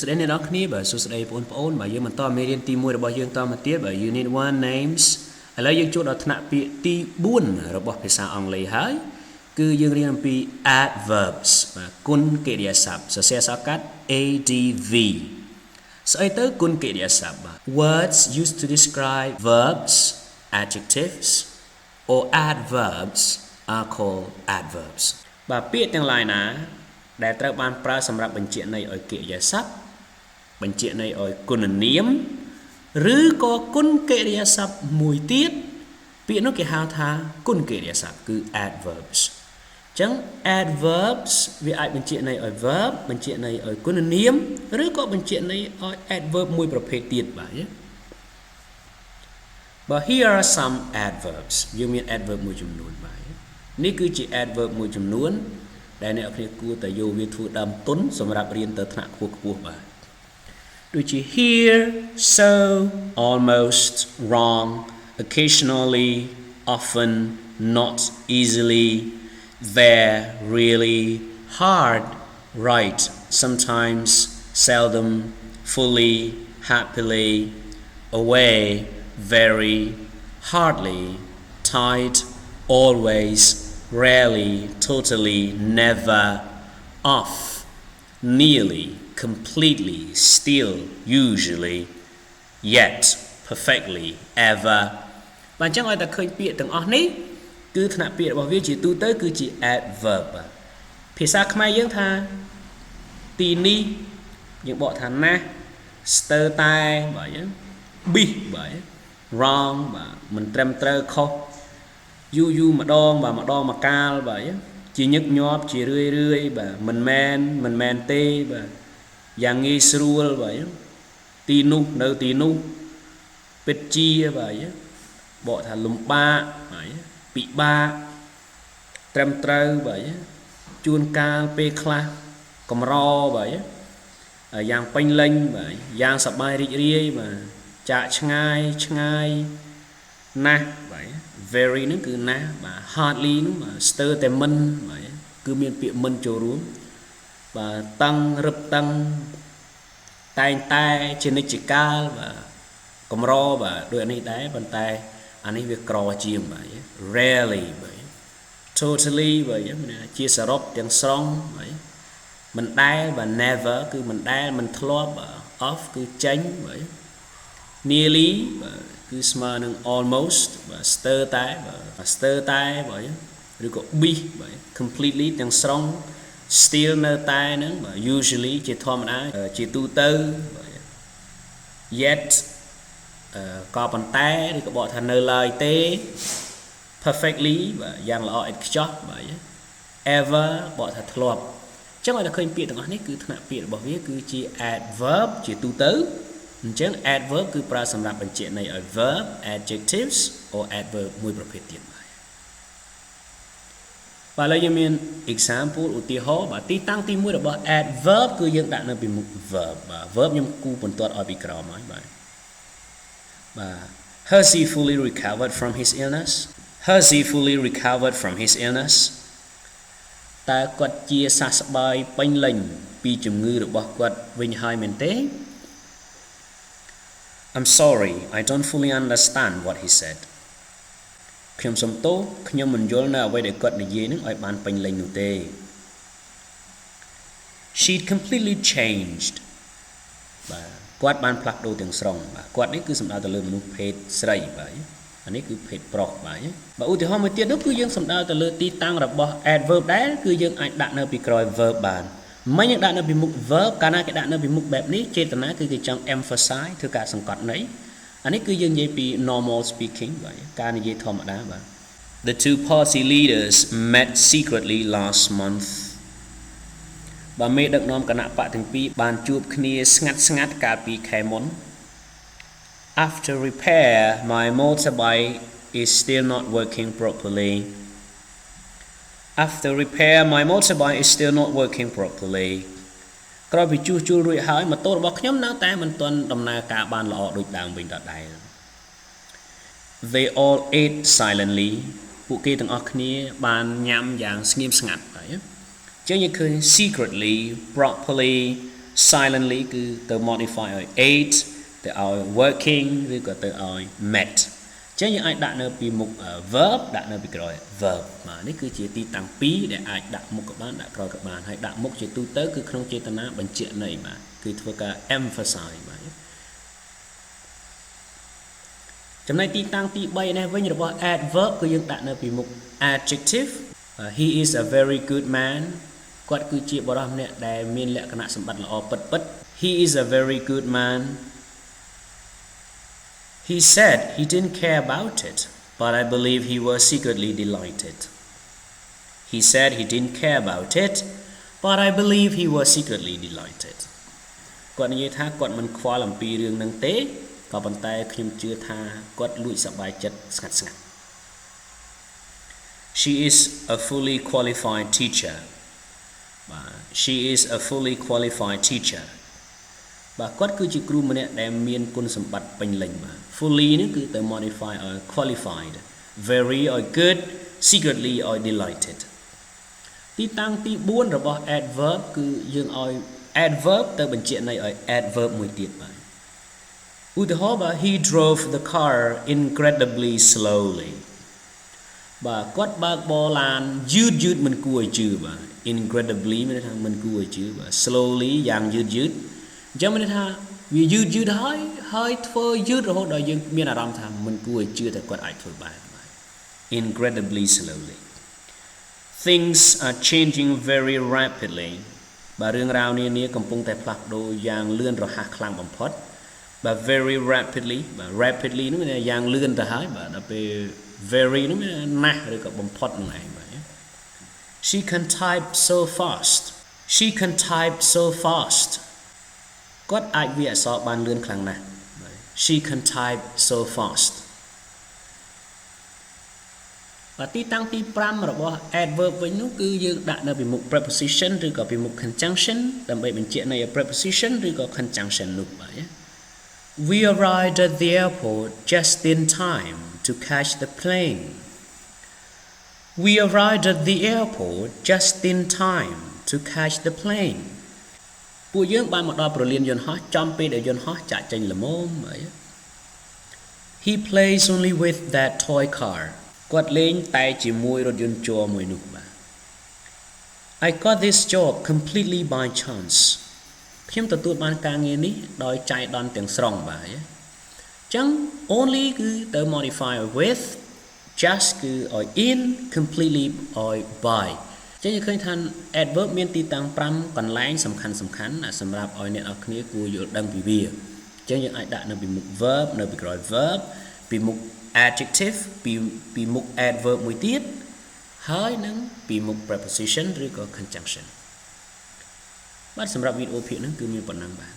ស្ដីអ្នកនរគ្នាបាទសួស្ដីបងប្អូនបាទយើងបន្តមេរៀនទី1របស់យើងតមកទៀតបាទ Unit 1 Names ឥឡូវយើងចូលដល់ថ្នាក់ពាក្យទី4របស់ភាសាអង់គ្លេសហើយគឺយើងរៀនអំពី Adverbs បាទគុណកិរិយាសព្ទសរសេរអក្សរកាត់ ADV ស្អីទៅគុណកិរិយាសព្ទបាទ Words used to describe verbs, adjectives or adverbs are called adverbs បាទពាក្យទាំងឡាយណាដែលត្រូវបានប្រើសម្រាប់បញ្ជាក់ន័យឲ្យកិរិយាសព្ទបញ្ជាក់ន័យឲ្យគុណនាមឬក៏គុណកិរិយាសព្ទមួយទៀតពាក្យនោះគេហៅថាគុណកិរិយាសព្ទគឺ adverbs អញ្ចឹង adverbs វាអាចបញ្ជាក់ន័យឲ្យ verb បញ្ជាក់ន័យឲ្យគុណនាមឬក៏បញ្ជាក់ន័យឲ្យ adverb មួយប្រភេទទៀតបាទBut here are some adverbs យើងមាន adverb មួយចំនួនបាទនេះគឺជា adverb មួយចំនួនដែលអ្នកគ្នាគួរតែយកវាធ្វើដើមទុនសម្រាប់រៀនទៅថ្នាក់ខ្ពស់ៗបាទដូចជា here so almost wrong occasionally often not easily there really hard right sometimes seldom fully happily away very hardly tight always rarely, totally, never, off, nearly, completely, still, usually, yet, perfectly, ever បាទអញ្ចឹងឲ្យតែឃើញពាក្យទាំងអស់នេះគឺថ្នាក់ពាក្យរបស់វាជាទូទៅគឺជា adverb បាទភាសាខ្មែរយើងថាទីនេះយើងបកថាណាស់ស្ទើរតែបាទយើង be បាទ wrong បាទមិនត្រឹមត្រូវខុសយូម្ដងបាទម្ដងមកកាលបាទជាញឹកញាប់ជារឿយបាទមិនមែនទេបាទយ៉ាងងាយស្រួលបាទទីនោះនៅទីនោះពិតជាបាទបកថាលំបាកបាទពិបាកត្រឹមត្រូវបាទជួនកាលពេលខ្លះកម្របាទយ៉ាងពេញលេញបាទយ៉ាងសប្បាយរីករាយបាទចាកឆ្ងាយណាស់បាទvery ហ្នឹងគឺណាស់បាទ hardly ហ្នឹងបាទស្ទើរតែមិនបាទគឺមានពាក្យមិនចូលរួមបាទតឹងរឹបតឹងតែងតែជានិច្ចកាលបាទកម្របាទដូចអានេះដែរប៉ុន្តែអានេះវាក្រជាងបាទ rarely បាទ totally បាទជាសរុបទាំងស្រុងបាទមិនដែលបាទ never គឺមិនដែលមិនធ្លាប់បាទ off គឺចេញបាទ nearly បាទគឺស្មើនឹង almost បាទស្ទើរតែបាទឬក៏ be បាទ completely ទាំងស្រុង still នៅតែហ្នឹងបាទ usually ជាធម្មតាជាទូទៅបាទ yet ក៏ប៉ុន្តែឬក៏បកថានៅឡើយទេ perfectly បាទយ៉ាងល្អឥតខ្ចោះបាទ ever បកថាធ្លាប់អញ្ចឹងឲ្យតែឃើញពាក្យទាំងអស់នេះគឺថ្នាក់ពាក្យរបស់វាគឺជា adverb ជាទូទៅអញ្ចឹង adverb គឺប្រើសម្រាប់បញ្ជាក់ន័យឲ្យ verb adjectives or adverb មួយប្រភេទទៀតបាទឥឡូវយើងមាន example ឧទាហរណ៍បាទទីតាំងទី1របស់ adverb គឺយើងដាក់នៅពីមុខ verb បាទ verb ខ្ញុំគូបន្ទាត់ឲ្យពីក្រោមហើយបាទ Has he fully recovered from his illness តើគាត់ជាសះស្បើយពេញលេញពីជំងឺរបស់គាត់វិញហើយមែនទេI'm sorry, I don't fully understand what he said. ខ្ញុំសុំទោសខ្ញុំមិនយល់នៅអ្វីដែលគាត់និយាយនឹងឲ្យបានពេញលេញនោះទេ She'd completely changed. បាទគាត់បានផ្លាស់ប្ដូរទាំងស្រុងបាទគាត់នេះគឺសំដៅទៅលើមនុស្សភេទស្រីបាទអានេះគឺភេទប្រុសបាទឧទាហរណ៍មួយទៀតនោះគឺយើងសំដៅទៅលើទីតាំងរបស់ adverb ដែរគឺយើងអាចដាក់នៅពីក្រោយ verb បានមិនយើងដាក់នៅពីមុខ verb កាលណាគេដាក់នៅពីមុខបែបនេះចេតនាគឺគេចង់ emphasize ធ្វើការសង្កត់ន័យអានេះគឺយើងនិយាយពី normal speaking បាទការនិយាយធម្មតាបាទ The two party leaders met secretly last month បាទមេដឹកនាំគណៈបកទាំងពីរបានជួបគ្នាស្ងាត់កាលពីខែមុន After repair my motorbike is still not working properly After repair my motorbike is still not working properly ក្រោយពីជួសជុលរួចហើយម៉ូតូរបស់ខ្ញុំនៅតែមិនទាន់ដំណើរការបានល្អដូចដើមវិញដដែល They all ate silently ពួកគេទាំងអស់គ្នាបានញ៉ាំយ៉ាងស្ងៀមស្ងាត់ហើយចឹងយើងឃើញ secretly properly silently គឺទៅ modify ឲ្យ ate ទៅឲ្យ working ឬក៏ទៅឲ្យ met ចឹងយើងអាចដាក់នៅពីមុខ verb ដាក់នៅពីក្រោយ verb បាទនេះគឺជាទីតាំងពីរដែលអាចដាក់មុខក៏បានដាក់ក្រោយក៏បានហើយដាក់មុខជាទូទៅគឺក្នុងចេតនាបញ្ជាក់ន័យបាទគឺធ្វើការ emphasize បាទចំណែកទីតាំងទី3នេះវិញរបស់ adverb គឺយើងដាក់នៅពីមុខ adjective he is a very good man គាត់គឺជាបុរសម្នាក់ដែលមានលក្ខណៈសម្បត្តិល្អពិត he is a very good man he said he didn't care about it but I believe he was secretly delighted he said he didn't care about it but I believe he was secretly delighted គាត់និយាយថាគាត់មិនខ្វល់អំពីរឿងហ្នឹងទេក៏ប៉ុន្តែខ្ញុំជឿថាគាត់លួចសប្បាយចិត្តស្ងាត់ៗ she is a fully qualified teacher she is a fully qualified teacher បាទគាត់គឺជាគ្រូម្នាក់ដែលមានគុណសម្បត្តិពេញលេញបាទ fully នេះគឺទៅ modify ឲ្យ qualified very or good secretly or delighted ទីតាំងទី4របស់ adverb គឺយើងឲ្យ adverb ទៅបញ្ជាក់ន័យឲ្យ adverb មួយទៀតបាទឧទាហរណ៍បាទ he drove the car incredibly slowly បាទគាត់បើកបរឡានយឺតមិនគួរឲ្យជឿបាទ incredibly មានន័យថាមិនគួរឲ្យជឿបាទ slowly យ៉ាងយឺតអញ្ចឹងមានន័យថាវាយឺតហើយធ្វើយឺតរហូតដល់យើងមានអារម្មណ៍ថាមិនគួរឲ្យជឿតែគាត់អាចធ្វើបានបាទ incredibly slowly things are changing very rapidly បាទរឿងរ៉ាវនានាកំពុងតែផ្លាស់ប្ដូរយ៉ាងលឿនរហ័សខ្លាំងបំផុតបាទ very rapidly បាទ rapidly នោះមានយ៉ាងលឿនទៅហើយបាទដល់ពេល very នោះមានណាស់ឬក៏បំផុតនឹងឯងបាទ she can type so fast she can type so fast គាត់អាចវាយអក្សរបានលឿនខ្លាំងណាស់ she can type so fast បាទទីតាំងទី5របស់ adverb វិញនោះគឺយើងដាក់នៅពីមុខ preposition ឬក៏ពីមុខ conjunction ដើម្បីបញ្ជាក់ន័យ preposition ឬក៏ conjunction នោះបាទ we arrived at the airport just in time to catch the plane we arrived at the airport just in time to catch the plane ពួកយើងបានមកដល់ព្រលានយន្តហោះចំពេលដែលយន្តហោះចាក់ចេញល្មមហើយ he plays only with that toy car គាត់លេងតែជាមួយរថយន្តជ័រមួយនោះបាទ I got this job completely by chance ខ្ញុំទទួលបានការងារនេះដោយចៃដន្យទាំងស្រុងបាទអញ្ចឹង only គឺទៅ modify with just គឺឲ្យ in completely ឲ្យ by ចឹងយើងឃើញថា adverb មានទីតាំង5កន្លែងសំខាន់សម្រាប់ឲ្យអ្នកនរគ្នាគួរយល់ដឹងពីវាចឹងយើងអាចដាក់នៅពីមុខ verb នៅពីក្រោយ verb ពីមុខ adjective ពីមុខ adverb មួយទៀតហើយនឹងពីមុខ preposition ឬក៏ conjunction បាទសម្រាប់វីដេអូភាគហ្នឹងគឺមានប៉ុណ្ណឹងបាទ